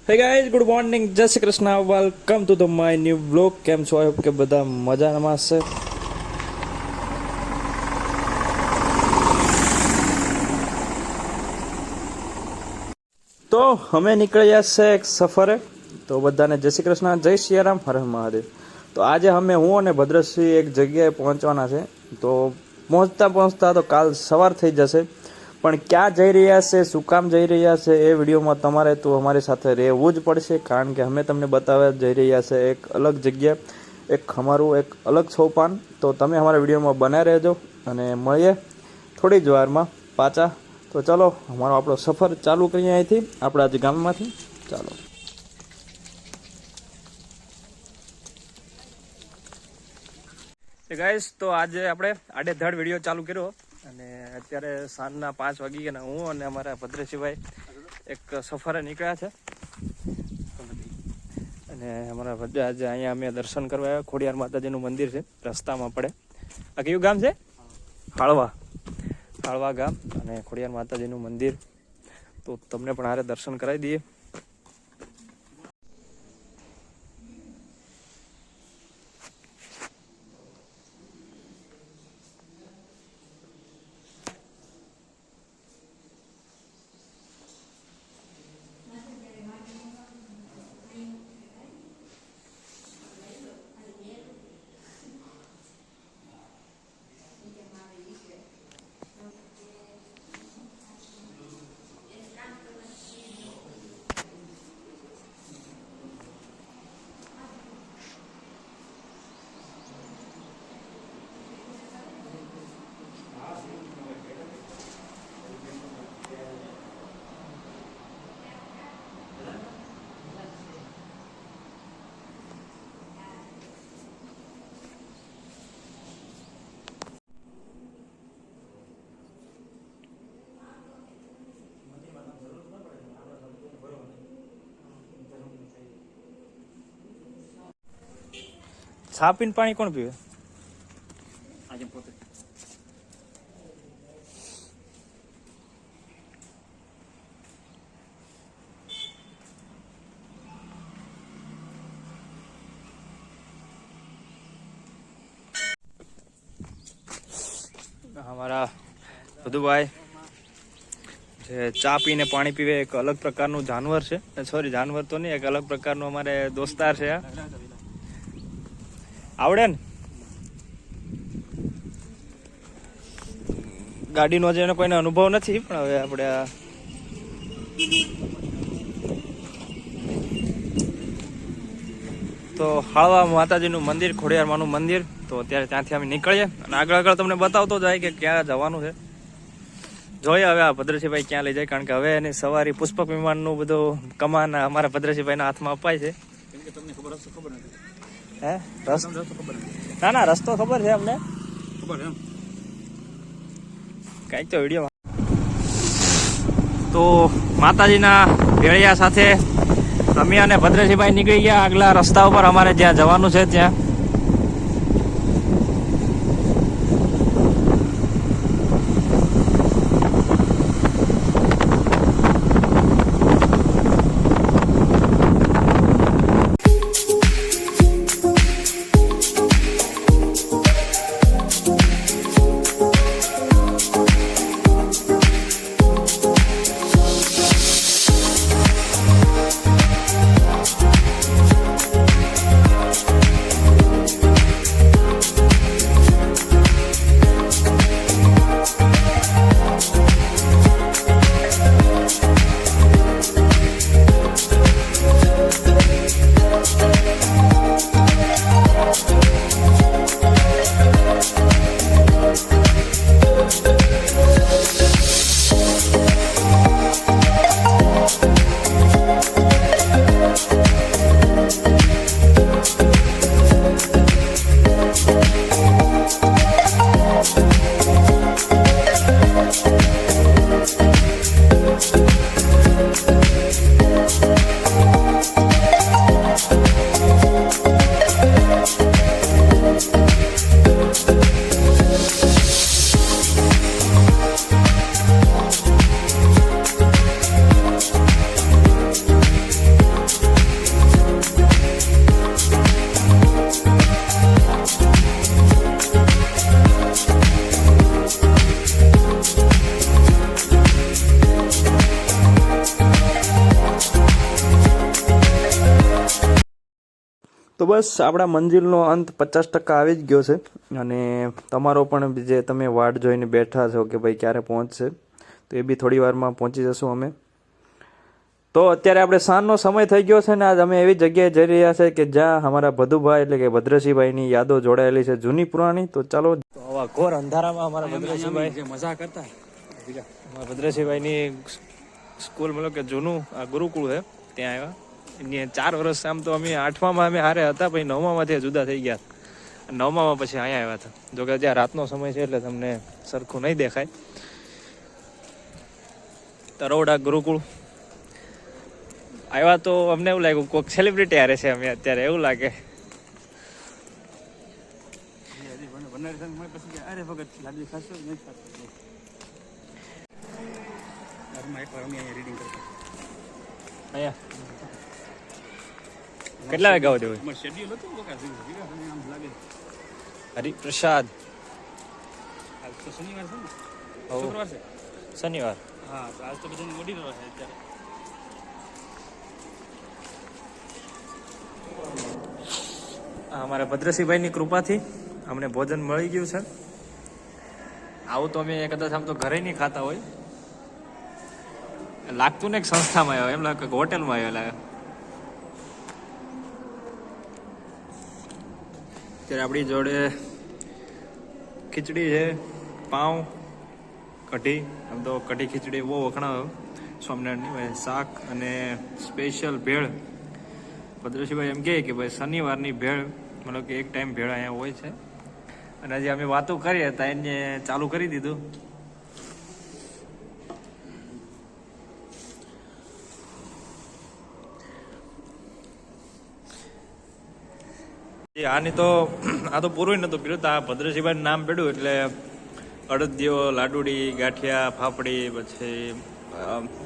Hey guys, good morning, જય Shri Krishna, welcome to the my new blog. કેમ છો? I hope કે બધા મજામાં હશે. તો અમે નીકળ્યા છે એક સફરે. તો બધાને જય શ્રી કૃષ્ણ, જય સિયારામ, હર હર મહાદેવ. તો આજે હું અને ભદ્રશ્રી એક જગ્યાએ પહોંચવાના છે. તો પહોંચતા તો કાલ સવાર થઈ જશે. પણ ક્યાં જઈ રહ્યા છે, શું કામ જઈ રહ્યા છે, એ વિડીયોમાં તમારે તો અમારી સાથે રહેવું જ પડશે. કારણ કે અમે તમને બતાવવા જઈ રહ્યા છે એક અલગ જગ્યા, અમારું એક અલગ સોપાન. તો તમે અમારા વિડીયોમાં બનાવી રહેજો અને મળીએ થોડી જ વારમાં પાછા. તો ચાલો આપણો સફર ચાલુ કરીએ અહીંથી, આપણા જ ગામમાંથી. ચાલો ગાઈસ, તો આજે આપણે આડેધડ વિડીયો ચાલુ કર્યો અને અત્યારે સાંજના 5 વાગી ગયા. હું અને અમારા ભદ્રસિંહભાઈ એક સફરે નીકળ્યા છે. અને અમારા ભદ્ર આજે અહીંયા અમે દર્શન કરવા આવ્યા. ખોડિયાર માતાજીનું મંદિર છે, રસ્તામાં પડે. આ કયું ગામ છે? હાળવા ગામ અને ખોડિયાર માતાજીનું મંદિર. તો તમને પણ હારે દર્શન કરાવી દઈએ. છાપીને પાણી કોણ પીવે? આજે પોતે. અમારા બધુભાઈ જે ચા પીને પાણી પીવે, એક અલગ પ્રકારનું જાનવર છે. સોરી, જાનવર તો નહીં, એક અલગ પ્રકારનું અમારે દોસ્તાર છે. આવડે ને ગાડીનો જેને કોઈને અનુભવ નથી, પણ હવે આપણે તો હાળવા માતાજીનું મંદિર, ખોડિયારમાંનું મંદિર. તો અત્યારે ત્યાંથી અમે નીકળીએ અને આગળ તમને બતાવતો જાય કે ક્યાં જવાનું છે. જોઈએ હવે આ ભદ્રસિંહભાઈ ક્યાં લઈ જાય. કારણ કે હવે એની સવારી પુષ્પક વિમાનનું બધું કમાન અમારા ભદ્રસિંહભાઈના હાથમાં અપાય છે. તમને ખબર હશે? ખબર નથી. હે? રસ્તો ખબર નથી? ના, રસ્તો ખબર છે અમને. ખબર એમ કઈક તો વિડીયો. તો માતાજીના ભેળિયા સાથે અમે અને ભદ્રસિંહભાઈ નીકળી ગયા આગલા રસ્તા ઉપર, અમારે જ્યાં જવાનું છે ત્યાં. તો બસ આપણા મંજિલનો અંત 50% આવી જ ગયો છે અને તમારો પણ જે તમે વાટ જોઈને બેઠા છો કે ભાઈ ક્યારે પહોંચશે, તો એ બી થોડી વારમાં પહોંચી જશું અમે. તો અત્યારે આપણે સાંજનો સમય થઈ ગયો છે ને આજ અમે એવી જગ્યાએ જઈ રહ્યા છે કે જ્યાં અમારા ભદુભાઈ એટલે કે ભદ્રસિંહભાઈની યાદો જોડાયેલી છે જૂની પુરાણી. તો ચાલો, આવા ઘોર અંધારામાં અમારા ભદ્રસિંહભાઈ મજા કરતા. ભદ્રસિંહભાઈની સ્કૂલ મતલબ કે જૂનું આ ગુરુકુળ છે ત્યાં આવ્યા. એની 4 વર્ષ આમ તો અમે 8મામાં અમે હારે હતા, પછી 9મામાંથી જુદા થઈ ગયા. 9મામાં પછી અહીંયા આવ્યા હતા. જોકે ત્યાં રાતનો સમય છે એટલે તમને સરખું નહીં દેખાય. તરોડા ગુરુકુળ આવ્યા તો અમને એવું લાગ્યું કોઈક સેલિબ્રિટી હારે છે અમે અત્યારે, એવું લાગે. કેટલા વાગ્યા સુધી હરિપ્રસાદ? શનિવાર. અમારા ભદ્રસિંહભાઈની કૃપાથી અમને ભોજન મળી ગયું છે. આવું તો અમે કદાચ આમ તો ઘરે નહીં ખાતા હોય, લાગતું ને સંસ્થામાં આવ્યો એમ લાગે, હોટેલમાં આવ્યો લાગે. અત્યારે આપણી જોડે ખીચડી છે, પાઉં, કઢી. આમ તો કઢી ખીચડી બહુ વખણાયો સ્વામિનારાયણની. શાક અને સ્પેશિયલ ભેળ. ભદ્રસિંહભાઈ એમ કહે કે ભાઈ શનિવારની ભેળ મતલબ કે એક ટાઈમ ભેળ અહીંયા હોય છે. અને હજી અમે વાતો કરી હતા એને ચાલુ કરી દીધું. આની તો આ તો પૂરું નતું પીડ્યું. આ ભદ્રસિંહભાઈ નામ પડ્યું એટલે અડદિયો, લાડુડી, ગાંઠિયા, ફાફડી, પછી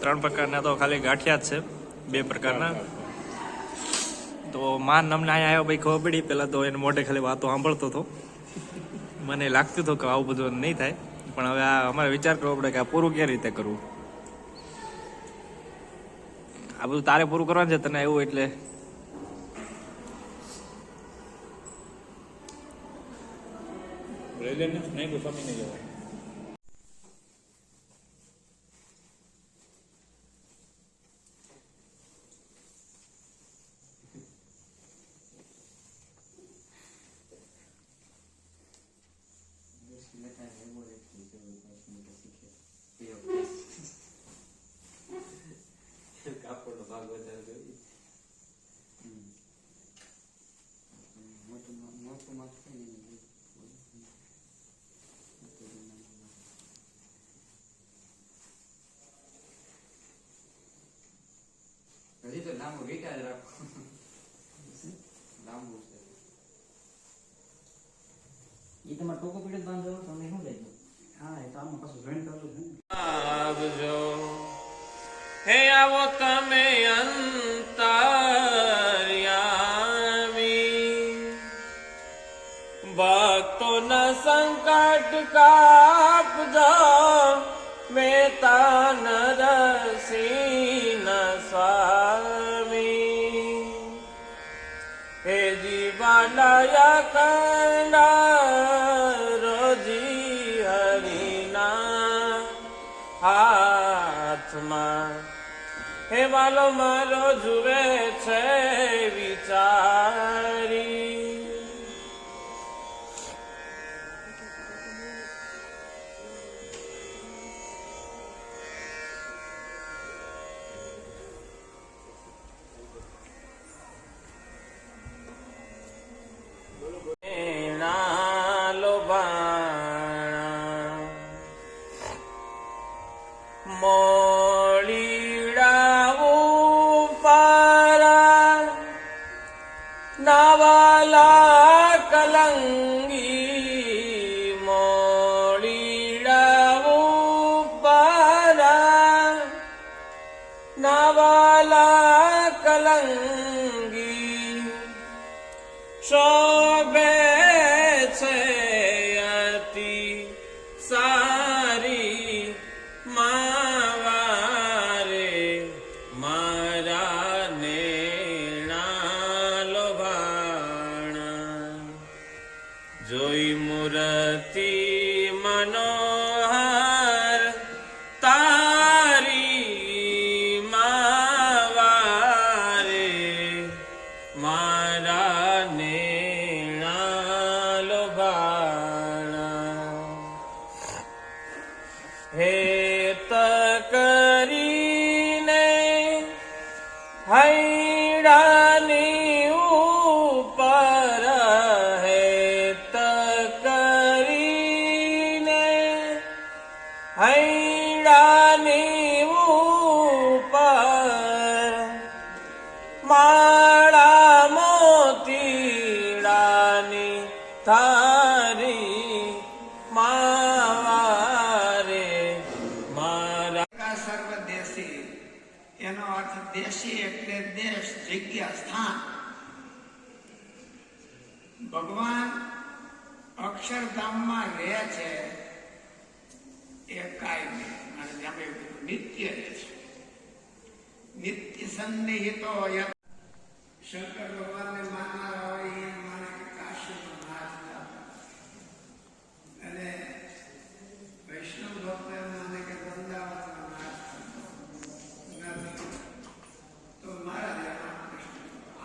3 પ્રકારના તો ખાલી ગાંઠિયા જ છે, 2 પ્રકારના. તો માન અમને અહીંયા આવ્યો ભાઈ ખબર પડી. પહેલાં તો એને મોઢે ખાલી વાતો સાંભળતો હતો, મને લાગતું હતું કે આવું બધું નહીં થાય. પણ હવે આ અમારે વિચાર કરવો પડે કે આ પૂરું કેવી રીતે કરવું. આ બધું તારે પૂરું કરવાનું છે, તને એવું એટલે નહીં સ્વામી નહીં જવાય. કાપડનો ભાગ વધારે જોઈએ. હજી તો લાંબુ વિચાર રાખો, લાંબુ છે. એ તમારે ટોકો પીડે બાંધો તમને શું લઈ? હા, એ તો આમાં પાછું જોઈન કરવું છે. આવજો હે આવો તમે અંતર્યામી, ભક્તોના સંકટ કાપજો, મેતા નરસિંહ સ્વામી. હે જીવાલય કંડા રોજી હરિના હાથમાં, હે વાલો મારો જુએ છે વિચારી. નાવાલા કલંગી મોળીડા ઉપારા, નાવાલા કલંગી શોભે છે અતિ સારી માવારે મારા નેણા લોભા. હૈડાની ઉપર હેત કરીને હૈડાની ઉપર માળા મોતીડાની થારી માવારે મારા સર્વદેશી એનો અર્થ દેશી એટલે દેશ, જગ્યા, સ્થાન. ભગવાન અક્ષરધામમાં રહે છે એ કાયમી અને તમે નિત્ય રહે છે. નિત્ય સન્નિહિતો શંકર ભગવાનને માનનારા હોય એ માને કે કાશીનો નાથ અને વૈષ્ણવ ભક્તો એમ માને કે વૃંદાવનનો નાથ. તો મારા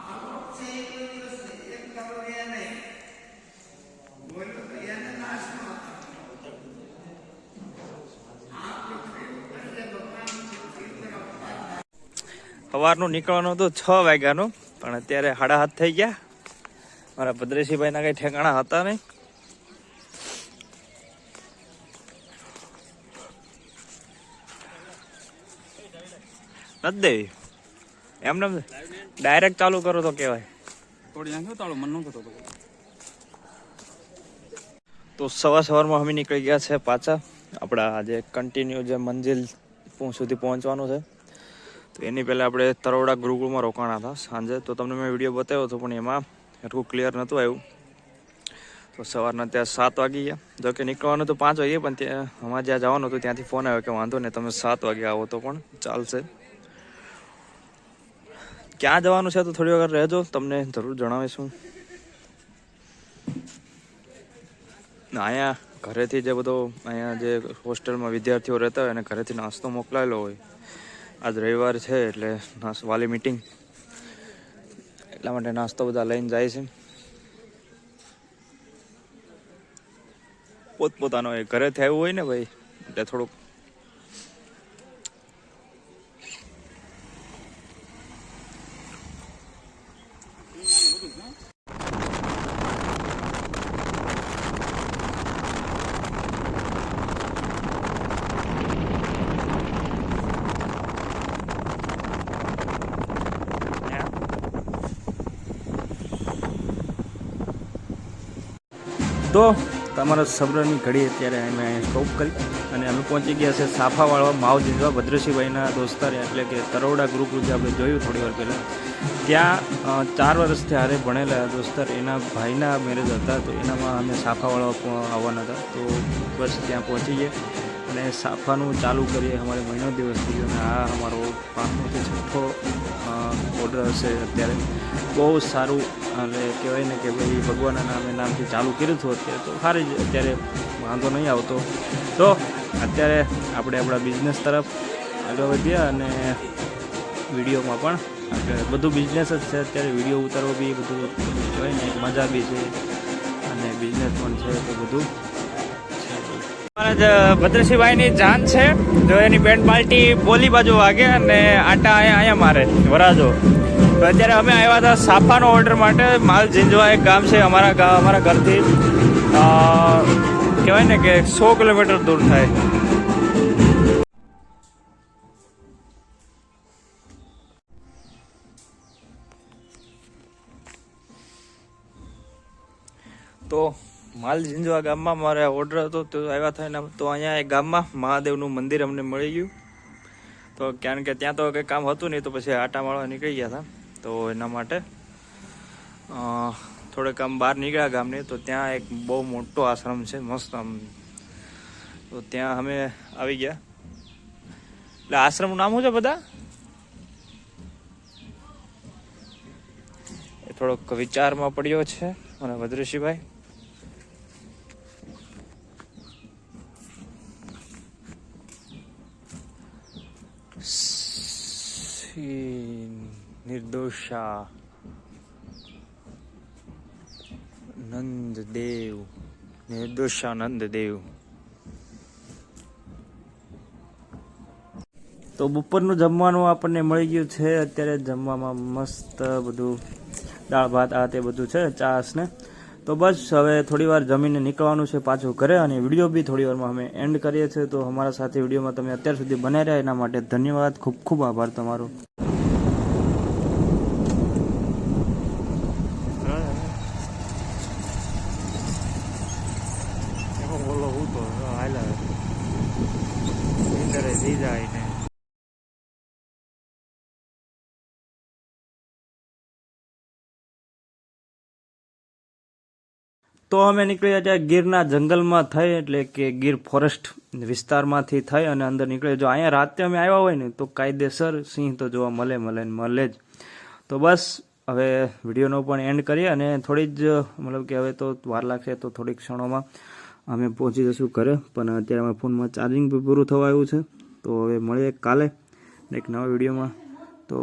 આ લોક છે એક દિવસ એક દાડો એ નહીં બોલ્યો તો એને નાશ ન સવારનું નીકળવાનું હતું 6 વાગ્યાનું, પણ અત્યારે 7:30 થઈ ગયા. મારા ભદ્રેશીભાઈના કઈ ઠેકાણા હતા નહીં. નથી દેવી એમને ડાયરેક્ટ ચાલુ કરો તો કેવાય. તો સવારમાં અમે નીકળી ગયા છે પાછા આપણા આજે કન્ટિન્યુ જે મંજિલ સુધી પહોંચવાનું છે. તો એની પહેલાં આપણે તરોડા ગુરુકુળમાં રોકાણા હતા સાંજે. તો તમને મેં વિડીયો બતાવ્યો હતો, પણ એમાં એટલું ક્લિયર નહોતું આવ્યું. તો સવારના ત્યાં 7 વાગી ગયા. જો કે નીકળવાનું તો 5 વાગે, પણ ત્યાં અમારે જ્યાં જવાનું હતું ત્યાંથી ફોન આવ્યો કે વાંધો નહીં, તમે 7 વાગે આવો તો પણ ચાલશે. ક્યાં જવાનું છે તો થોડી વખત રહેજો, તમને જરૂર જણાવીશું. અહીંયા ઘરેથી જે બધો અહીંયા જે હોસ્ટેલમાં વિદ્યાર્થીઓ રહેતા હોય અને ઘરેથી નાસ્તો મોકલાયેલો હોય. આજ રવિવાર છે એટલે વાલી મીટિંગ, એટલા માટે નાસ્તો બધા લઈને જાય છે. પોતપોતાનો હોય, ઘરેથી આવ્યું હોય ને ભાઈ એટલે થોડુંક તો તમારા સબ્રની ઘડી અત્યારે અમે સ્ટોપ કરી અને અમે પહોંચી ગયા છે સાફાવાળા માવ જીંજવા ભદ્રસિંહભાઈના દોસ્તાર, એટલે કે તરોડા ગુરુકુળ જે આપણે જોયું થોડી વાર પહેલાં. ત્યાં 4 વર્ષથી હારે ભણેલા દોસ્તાર, એના ભાઈના મેરેજ હતા, તો એનામાં અમે સાફાવાળા આવવાના હતા. તો બસ ત્યાં પહોંચી ગયા અને સાફાનું ચાલુ કરીએ. અમારે મહિનો દિવસ થઈ ગયો અને આ અમારો 5મોથી 6થો ઓર્ડર હશે અત્યારે. બહુ સારું એટલે કહેવાય ને કે ભાઈ ભગવાનના નામથી ચાલુ કર્યું હતું અત્યારે, તો સારી જ અત્યારે વાંધો નહીં આવતો. તો અત્યારે આપણે આપણા બિઝનેસ તરફ આગળ વધ્યા અને વિડીયોમાં પણ આપણે બધું બિઝનેસ જ છે અત્યારે. વિડીયો ઉતારવો બી બધું કહેવાય ને મજા બી છે અને બિઝનેસ પણ છે, તો બધું ભદ્રસિંહભાઈની જાન છે. જો એની બેન્ડ પાર્ટી બોલી બાજુ વાગે અને આટા અહીંયા મારે વરાજો. તો અત્યારે અમે આવ્યા હતા સાફાનો ઓર્ડર માટે. માલ ઝીંઝવા એક ગામ છે અમારા ઘરથી, કહેવાય ને કે 100 કિલોમીટર દૂર થાય. તો માલ ઝીંઝવા ગામમાં મારે ઓર્ડર હતો, તો આવ્યા થઈને તો અહીંયા એક ગામમાં મહાદેવનું મંદિર અમને મળી ગયું. તો કારણ કે ત્યાં તો કંઈ કામ હતું નહીં, તો પછી આટા માળવા નીકળી ગયા હતા. તો એના માટે થોડેક આમ બહાર નીકળ્યા ગામની. તો ત્યાં એક બહુ મોટો આશ્રમ છે, મસ્ત આમ. તો ત્યાં અમે આવી ગયા. એટલે આશ્રમનું નામ શું છે બધા? એ થોડોક વિચારમાં પડ્યો છે અને ભદ્રસિંહભાઈ. નિર્દોષા નંદદેવ, નિર્દોષાનંદ દેવ. તો બપોરનું જમવાનું આપણને મળી ગયું છે. અત્યારે જમવામાં મસ્ત બધું દાળ ભાત આ તે બધું છે, ચાસ ને. તો બસ હવે થોડી વાર જમીને નીકળવાનું છે પાછું ઘરે, અને વિડીયો બી થોડી વારમાં અમે એન્ડ કરીએ છીએ. તો અમારા સાથે વિડીયોમાં તમે અત્યાર સુધી બન્યા રહ્યા એના માટે ધન્યવાદ, ખૂબ ખૂબ આભાર તમારો. તો અમે નીકળ્યા ત્યાં ગીરના જંગલમાં થઈ, એટલે કે ગીર ફોરેસ્ટ વિસ્તારમાંથી થઈ અને અંદર નીકળ્યા. જો અહીંયા રાતે અમે આવ્યા હોય ને તો કાયદેસર સિંહ તો જોવા મળે જ. તો બસ હવે વિડીયોનો પણ એન્ડ કરીએ, અને થોડી જ મતલબ કે હવે તો વાર લાગશે, તો થોડીક ક્ષણોમાં અમે પહોંચી જશું ઘરે. પણ અત્યારે અમારા ફોનમાં ચાર્જિંગ બી પૂરું થવા આવ્યું છે. તો હવે મળીએ કાલે એક નવા વિડીયોમાં. તો